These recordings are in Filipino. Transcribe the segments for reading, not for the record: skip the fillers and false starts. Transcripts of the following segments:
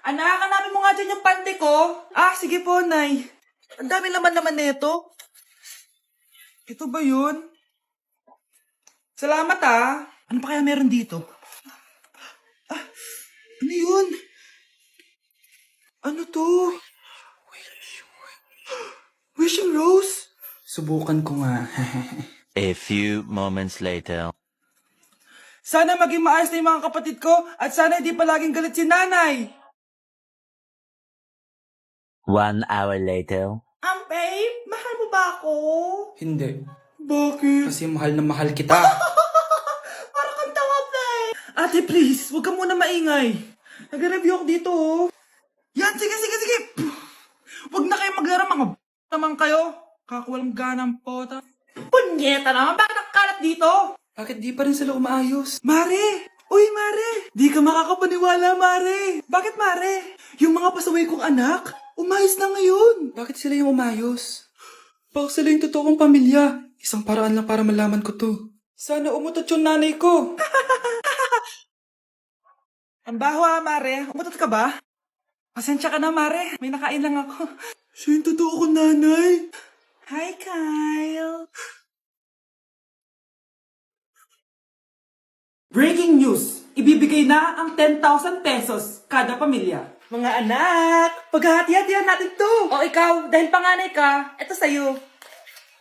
Anak, hanapin mo nga dyan yung pante ko. Ah, sige po, Nay. Ang dami laman-laman nito. Ito ba yun? Salamat ah. Ano pa kaya meron dito? Ah, ano yun? Ano to? Wishing Rose? Subukan ko nga. A few moments later. Sana maging maayos na yung mga kapatid ko at sana hindi palaging galit si nanay. 1 hour later. Babe, mahal mo ba ako? Hindi. Bakit? Kasi mahal na mahal kita. Parang kang tawa, babe. Ate, please, huwag ka muna maingay. Nag-review ako dito, oh. Yan, sige. Huwag na kayo maglaro, mga naman kayo. Kakawalang ganang pota. Punyeta naman, bakit nakakalat dito? Bakit di pa rin sila umaayos? Mare! Uy, Mare! Di ka makakapaniwala, Mare! Bakit, Mare? Yung mga pasaway kong anak, umayos na ngayon. Bakit sila yung umayos? Baka sila yung totoong pamilya. Isang paraan lang para malaman ko to. Sana umutot yung nanay ko. Ang baho ah, Mare. Umutot ka ba? Pasensya ka na, Mare. May nakain lang ako. Siya yung totoo ko, nanay. Hi, Kyle. Breaking news! Ibibigay na ang 10,000 pesos kada pamilya. Mga anak, paghahati-hatihan natin to. O ikaw, dahil panganay ka, eto sa'yo.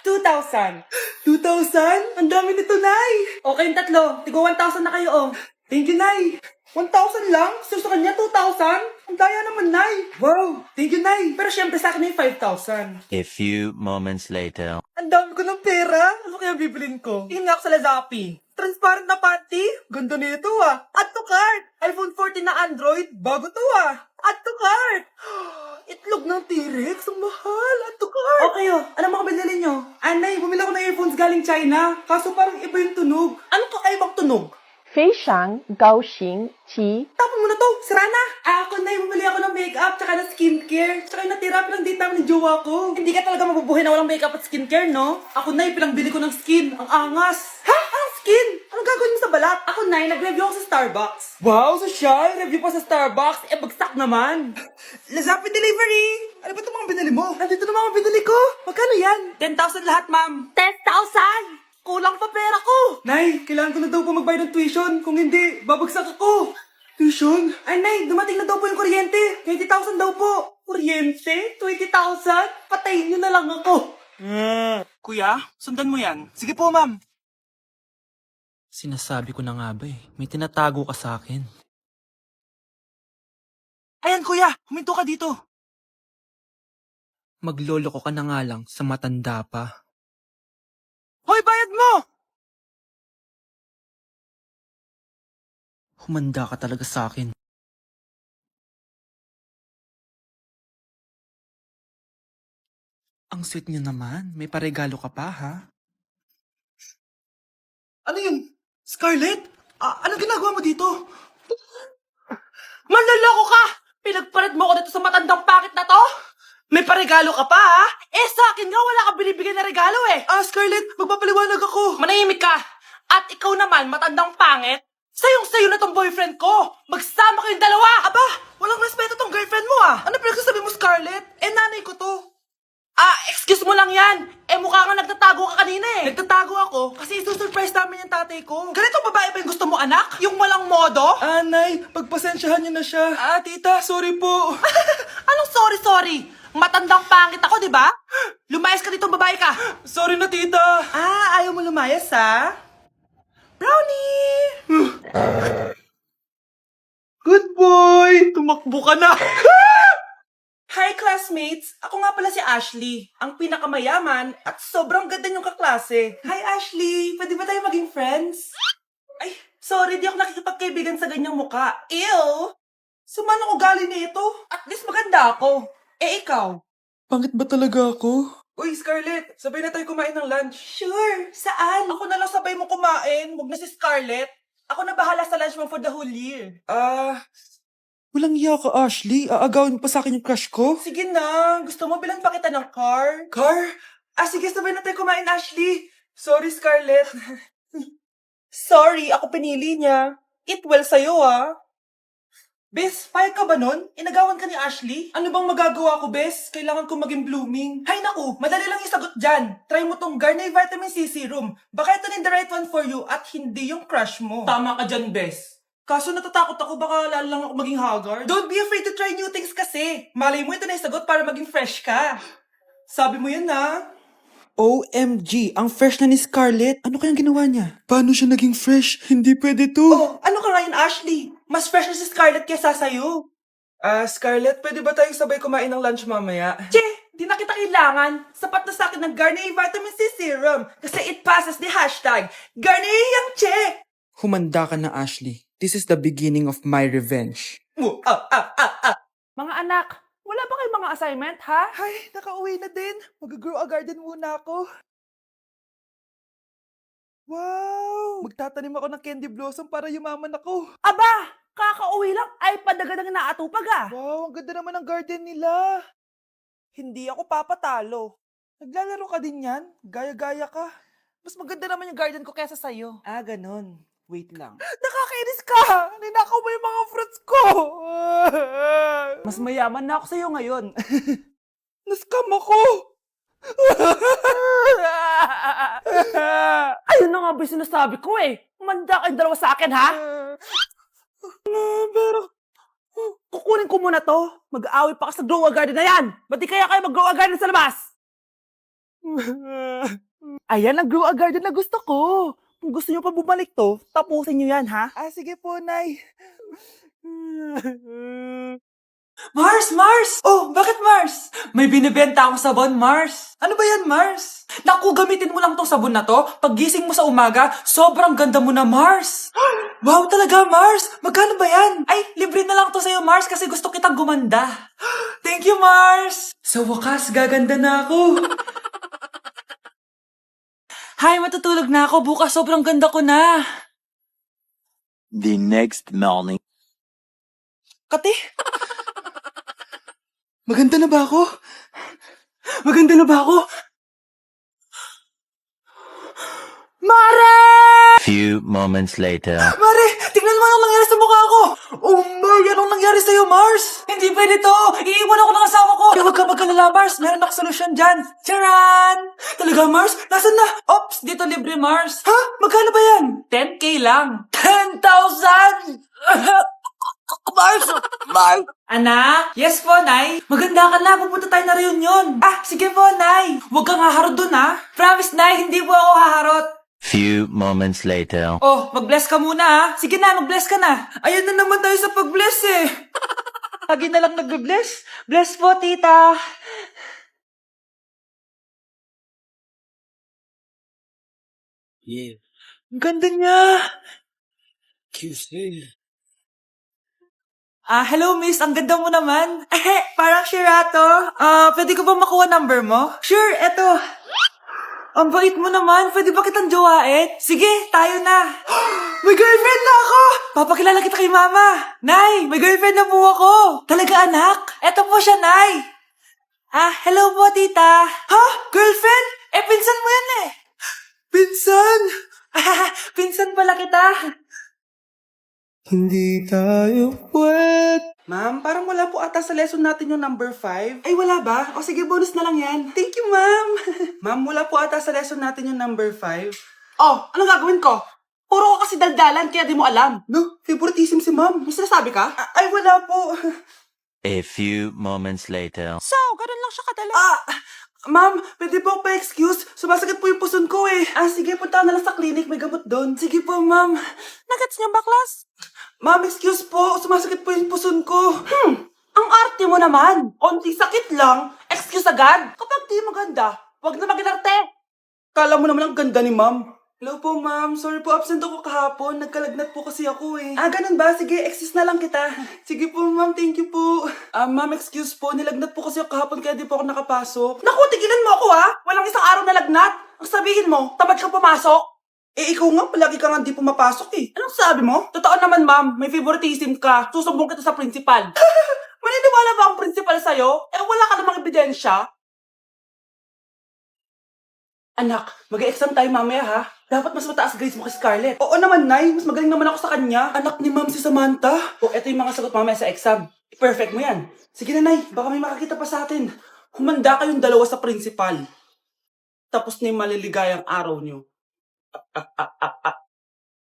2,000. 2,000? Ang dami nito, Nay. O kayong tatlo, tigo 1,000 na kayo, oh. Thank you, Nay. 1,000 lang? So sa kanya, 2,000? Ang daya naman, Nay. Wow, thank you, Nay. Pero syempre sa akin yung 5,000. A few moments later. Ang dami ko ng pera. Ano kaya bibilin ko? Tingin nga ako sa Lazappi. Transparent na panty? Ganda nito ah. Add to cart. iPhone 14 na Android? Bago to ah. Add to cart. Itlog ng T-Rex? Ang mahal. Add to cart. Okay oh. Ano mga binili nyo? Anay, bumili ako ng earphones galing China. Kaso parang iba yung tunog. Anong kakaibang tunog? 非常高兴其 Tapon mo na to. Sira na. Ako na bumili ako ng makeup tsaka ng skincare. Tsaka yung natira pinang date namin ng jowa ko. Hindi ka talaga mabubuhay na walang makeup at skincare, no? Ako na pinangbili ko ng skin. Ang angas. Ha? Anong skin? Anong gagawin mo sa balat? Ako na nag-review ako sa Starbucks. Wow, social. Review pa sa Starbucks. Eh, bagsak naman. Lazappi delivery. Ano ba itong mga binili mo? Nandito na mga binili ko. Magkano yan? 10,000 lahat, ma'am. 10,000? Kulang pa pera ko! Nay, kailangan ko na daw po magbayad ng tuition. Kung hindi, babagsak ako. Tuition? Ay, Nay, dumating na daw po yung kuryente. 20,000 daw po. Kuryente? 20,000? Patayin niyo na lang ako. Kuya, sundan mo yan. Sige po, ma'am. Sinasabi ko na nga ba eh. May tinatago ka sa akin. Ayan, kuya. Huminto ka dito. Magloloko ka na nga lang sa matanda pa. Hoy, bayad mo! Humanda ka talaga sa akin. Ang sweet niyo naman. May paregalo ka pa, ha? Ano yun? Scarlett? Anong ginagawa mo dito? Manloloko ka! Pinagpalit mo ko dito sa matandang pakit na to? May paregalo ka pa, ha? Eh, sa akin nga, wala ka binibigay na regalo, eh. Scarlett, magpapaliwanag ako. Manahimik ka. At ikaw naman, matandang pangit. Sayong-sayo na tong boyfriend ko. Magsama kayong dalawa. Aba, walang respeto tong girlfriend mo, ah. Ano pinagsasabi mo, Scarlett? Eh, nanay ko to. Excuse mo lang yan. Eh, mukha kang nagtatago ka kanina eh. Nagtatago ako kasi isusurprise namin yung tatay ko. Ganitong babae ba yung gusto mo, anak? Yung walang modo? Nay, pagpasensyahan niyo na siya. Tita, sorry po. Anong sorry? Matandang pangit ako, di ba? Lumayas ka dito, babae ka. Sorry na, tita. Ayaw mo lumayas, ha? Brownie! Good boy! Tumakbo ka na. Hi, classmates! Ako nga pala si Ashley, ang pinakamayaman at sobrang ganda niyong kaklase. Hi, Ashley! Pwede ba tayo maging friends? Ay, sorry, di ako nakikipagkaibigan sa ganyang muka. Ew! Sumanong ugali nito. At least maganda ako. Eh, ikaw? Pangit ba talaga ako? Uy, Scarlett, sabay na tayo kumain ng lunch. Sure! Saan? Ako na lang sabay mo kumain. Huwag na si Scarlett. Ako na bahala sa lunch mo for the whole year. Walang iya ka, Ashley. Aagawin mo pa sa akin yung crush ko? Sige na. Gusto mo bilan pa kita ng car? Car? Sige, sabay na tayo kumain, Ashley. Sorry, Scarlett. Sorry, ako pinili niya. Eat well sa'yo, ah. Bes, payag ka ba nun? Inagawan ka ni Ashley? Ano bang magagawa ko, Bes? Kailangan ko maging blooming. Hay naku, madali lang yung sagot dyan. Try mo tong Garnier Vitamin C Serum. Baka ito na the right one for you at hindi yung crush mo. Tama ka dyan, Bes. Kaso natatakot ako, baka lalo lang ako maging haggard. Don't be afraid to try new things kasi. Malay mo ito na yung sagot para maging fresh ka. Sabi mo yan na. OMG, ang fresh na ni Scarlett. Ano kayang ginawa niya? Paano siya naging fresh? Hindi pwede to. Oh, ano ka ngayon, Ashley? Mas fresh na si Scarlett kesa sa'yo. Scarlett, pwede ba tayong sabay kumain ng lunch mamaya? Che, di na kita kailangan. Sapat na sa akin ng Garnier Vitamin C Serum. Kasi it passes the hashtag Garnier yang che. Humanda ka na, Ashley. This is the beginning of my revenge. Mga anak, wala ba kayong mga assignment, ha? Ay, nakauwi na din. Mag-grow a garden muna ako. Wow! Magtatanim ako ng candy blossom para yumaman ako. Aba, kakauwi lang ay padagadang naatupag ah. Wow, ang ganda naman ng garden nila. Hindi ako papatalo. Naglalaro ka din yan? Gaya-gaya ka. Mas maganda naman yung garden ko kesa sa'yo. Ah, ganun. Wait lang. Nakakainis ka! Ninakaw mo yung mga fruits ko! Mas mayaman na ako sa'yo ngayon. Nascam ako! Ayun na nga ba yung sinasabi ko eh. Manda kayong dalawa sa akin, ha? Pero, Kukunin ko muna to. Mag-aaway pa ka sa grow a garden na yan. Ba't di kaya kayo mag-grow a garden sa labas? Ayan ang grow a garden na gusto ko. Kung gusto nyo pa bumalik to, tapusin nyo yan, ha? sige po, Nay. Mars! Mars! Oh, bakit Mars? May binibenta akong sabon, Mars. Ano ba yan, Mars? Naku, gamitin mo lang tong sabon na to. Paggising mo sa umaga, sobrang ganda mo na, Mars. Wow, talaga, Mars. Magkano ba yan? Ay, libre na lang to sa'yo, Mars, kasi gusto kitang gumanda. Thank you, Mars. Sa wakas, gaganda na ako. Hay, matutulog na ako. Bukas, sobrang ganda ko na. The next morning. Kate? Maganda na ba ako? Maganda na ba ako? Mare! Few moments later. Mare! Tingnan mo anong nangyari sa mukha ko! Oh, Mar! Anong nangyari sa'yo, Mars? Hindi pwede to! Iiwan ako ng asawa ko! Huwag ka magkalala, Mars! Meron ako solusyon dyan! Charan! Talaga, Mars? Nasaan na? Ops! Dito libre, Mars! Ha? Magkano ba yan? 10K lang! 10,000! Mars! Mars! Anak? Yes po, Nay. Maganda ka na. Pupunta tayo na reunion. Sige po, Nay. Huwag kang haharot dun, ha? Promise, Nay. Hindi po ako haharot. Few moments later. Oh, mag-bless ka muna, ha? Sige na, mag-bless ka na. Ayan na naman tayo sa pag-bless, eh. Lagi na lang nagbe-bless. Bless po, tita. Yeah. Ang ganda niya. Hello, miss. Ang ganda mo naman. Parang Shirato. Pwede ko ba makuha number mo? Sure, eto. Ang bait mo naman. Pwede ba kitang jowain? Sige, tayo na. May girlfriend na ako! Papakilala kita kay mama. Nay, may girlfriend na po ako. Talaga, anak? Eto po siya, Nay. Hello po, tita. Ha? Girlfriend? Pinsan mo yan eh. Pinsan? Pinsan pala kita. Hindi tayo pwede. Ma'am, parang wala po ata sa lesson natin yung number 5. Ay, wala ba? O sige, bonus na lang yan. Thank you, ma'am. Ma'am, wala po ata sa lesson natin yung number 5. Oh, anong gagawin ko? Puro ka kasi daldalan kaya di mo alam. No, favoritism si ma'am. May sinasabi ka? Ay, wala po. A few moments later. So, ganun lang siya kadali. Ma'am, pwede po ako pa-excuse. Sumasakit po yung puson ko eh. Sige, punta na lang sa clinic. May gamot doon. Sige po, ma'am. Nagets niyo ba, class? Ma'am, excuse po. Sumasakit po yung puson ko. Ang arte mo naman. Onti sakit lang. Excuse agad. Kapag di maganda, wag na mag-inarte. Kala mo naman ang ganda ni ma'am. Hello po, ma'am. Sorry po, absent ako kahapon. Nagkalagnat po kasi ako eh. Ganun ba? Sige, excuse na lang kita. Sige po, ma'am. Thank you po. Ma'am, excuse po. Nilagnat po kasi ako kahapon kaya di po ako nakapasok. Naku, tigilan mo ako ha. Walang isang araw na lagnat. Ang sabihin mo, tamad kang pumasok. Ikaw nga, palagi ka nga di pumapasok eh. Anong sabi mo? Totoo naman, ma'am. May favoritism ka. Susumbong kita sa principal. Maniniwala ba ang principal sa'yo? Wala ka namang ebidensya. Anak, mag-exam tayo mamaya ha. Dapat mas mataas grades mo kay Scarlett. Oo naman, Nay. Mas magaling naman ako sa kanya. Anak ni Ma'am si Samantha. O, eto yung mga sagot mamaya sa exam. I-perfect mo yan. Sige na, Nay. Baka may makakita pa sa atin. Humanda kayong dalawa sa principal. Tapos na yung maliligayang araw nyo.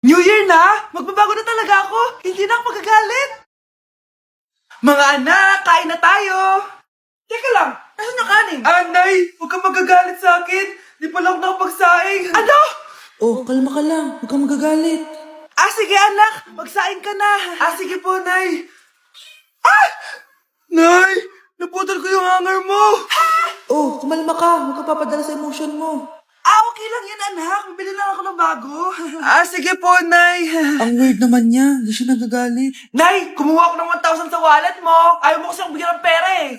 New Year na! Magbabago na talaga ako! Hindi na ako magagalit! Mga anak, kain na tayo! Teka lang, nasan yung kanin? Anay, huwag kang magagalit sa akin! Di pa lang nakapagsaing! Ano? Oh, kalma ka lang. Huwag kang magagalit. Sige anak, magsaing ka na! Sige po, Nay! Nay! Naputol ko yung hanger mo! Oh, kumalma ka. Huwag ka papadala sa emotion mo. Okay lang yan, anak. Bibili lang ako ng bago. Sige po, Nay. Ang weird naman niya. Hindi siya nagagalit. Nay, kumuha ako ng 1,000 sa wallet mo. Ayaw mo kasi akong bigyan ng pera eh.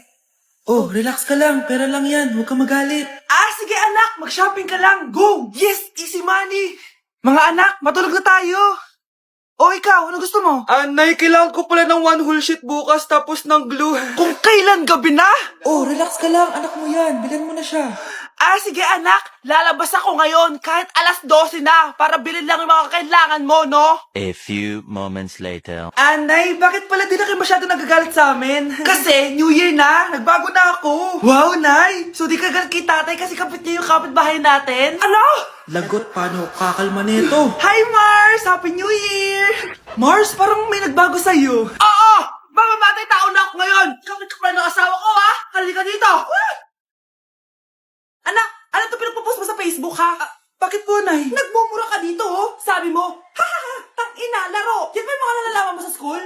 Oh, relax ka lang. Pera lang yan. Huwag kang magalit. Sige anak, mag-shopping ka lang. Go! Yes, easy money. Mga anak, matulog na tayo. Ikaw, ano gusto mo? Nay, kailangan ko pala ng 1 whole sheet bukas tapos ng glue. Kung kailan gabi na? Oh, relax ka lang. Anak mo yan. Bilan mo na siya. Sige anak, lalabas ako ngayon kahit alas 12 na para bilhin lang yung mga kailangan mo, no? A few moments later. Nay, bakit pala di na kayo masyado nagagalit sa amin? Kasi, New Year na, nagbago na ako. Wow, Nay! So di ka galit kay tatay kasi kapit niya yung kapitbahay natin? Ano? Lagot, paano kakalma nito? Hi, Mars! Happy New Year! Mars, parang may nagbago sa'yo. Oo! Mamamatay tao na ako ngayon! Kapit ka pala ng asawa ko, ha? Halika dito! Anak, ano to pinagpo-post mo sa Facebook, ha? Bakit po, Nay? Nagmumura ka dito, oh. Sabi mo, tang ina, laro. Yan ba yung mga nalalaman mo sa school?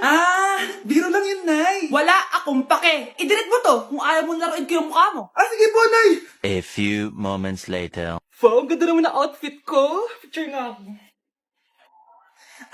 Biro lang yun, Nay. Wala akong pake. I-delete mo to kung ayaw mo laruin ko yung mukha mo. Sige po, Nay. A few moments later. Wow, ang ganda naman ng outfit ko. Picture nga ako.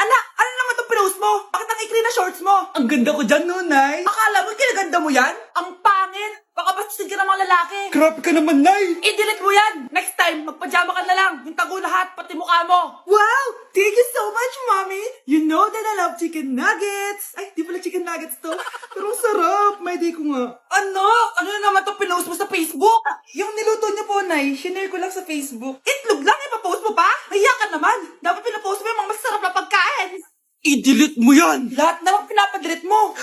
Anak, ano naman itong pinost mo? Bakit ang ikli na shorts mo? Ang ganda ko dyan, no, Nay? Akala mo kinaganda mo yan? Ang pangit. Baka bastusin ka ng mga lalaki. Grabe ka naman, Nay. I-delete mo yan. Next time, magpajama ka na lang. Yung tago lahat, pati mukha mo. Wow! Thank you so much, Mommy. You know that I love chicken nuggets. Ay, di pala chicken nuggets to. Pero sarap. May day ko nga. Ano? Ano na naman itong pinost mo sa Facebook? Yung niluto niyo po, Nay. Shinare ko lang sa Facebook. Itlog lang, ipapost mo pa? Hiya ka naman. Dapat pinapost mo yung mga masarap na pagkain. I-delete mo yan. Lahat naman pinapadelete mo.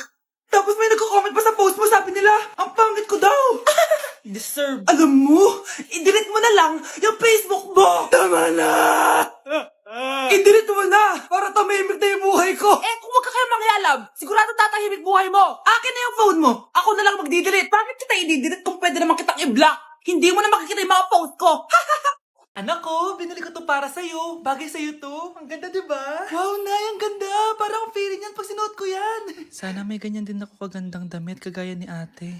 Tapos may nagko-comment pa sa post mo, sabi nila, ang pangit ko daw. Deserve. Alam mo, i-delete mo na lang yung Facebook mo. Tama na. I-delete mo na para tumimik na yung buhay ko. Kung wag ka kaya mangyalab, sigurado tatahimik buhay mo. Akin na yung phone mo. Ako na lang magdi-delete. Bakit kita i-delete kung pwede naman kitang i-block? Hindi mo na makikita yung mga post ko. Anak ko, binili ko to para sa'yo. Bagay sa'yo to. Ang ganda, diba? Wow, Nay, ang ganda. Parang feeling yan pag sinuot ko yan. Sana may ganyan din ako kagandang damit kagaya ni ate.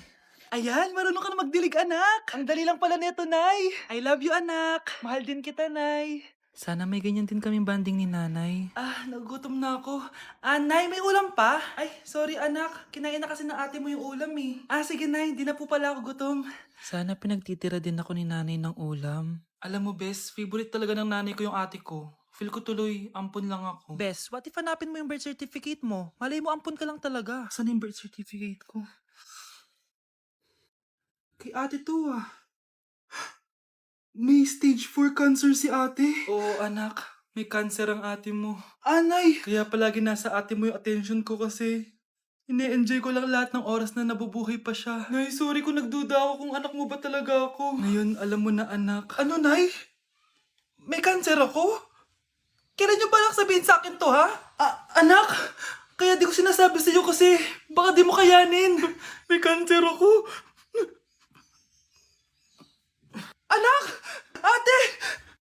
Ayan, marunong ka na magdilig, anak. Ang dali lang pala neto, Nay. I love you, anak. Mahal din kita, Nay. Sana may ganyan din kaming banding ni nanay. Nagugutom na ako. Nay, may ulam pa? Ay, sorry, anak. Kinain na kasi ng ate mo yung ulam, eh. Sige, Nay. Di na po pala ako gutom. Sana pinagtitira din ako ni nanay ng ulam. Alam mo, Bes, favorite talaga ng nanay ko yung ate ko. Feel ko tuloy, ampun lang ako. Bes, what if hanapin mo yung birth certificate mo? Malay mo, ampun ka lang talaga. Saan yung birth certificate ko? Kay ate to, May stage 4 cancer si ate. Oo, anak. May cancer ang ate mo. Anay! Kaya palagi nasa ate mo yung attention ko kasi ine-enjoy ko lang lahat ng oras na nabubuhay pa siya. Nay, sorry kung nagduda ako kung anak mo ba talaga ako. Ngayon, alam mo na, anak. Ano, Nay? May cancer ako? Kailan niyo ba lang sabihin sa akin to, ha? Anak, kaya di ko sinasabi sa iyo kasi baka di mo kayanin. May cancer ako.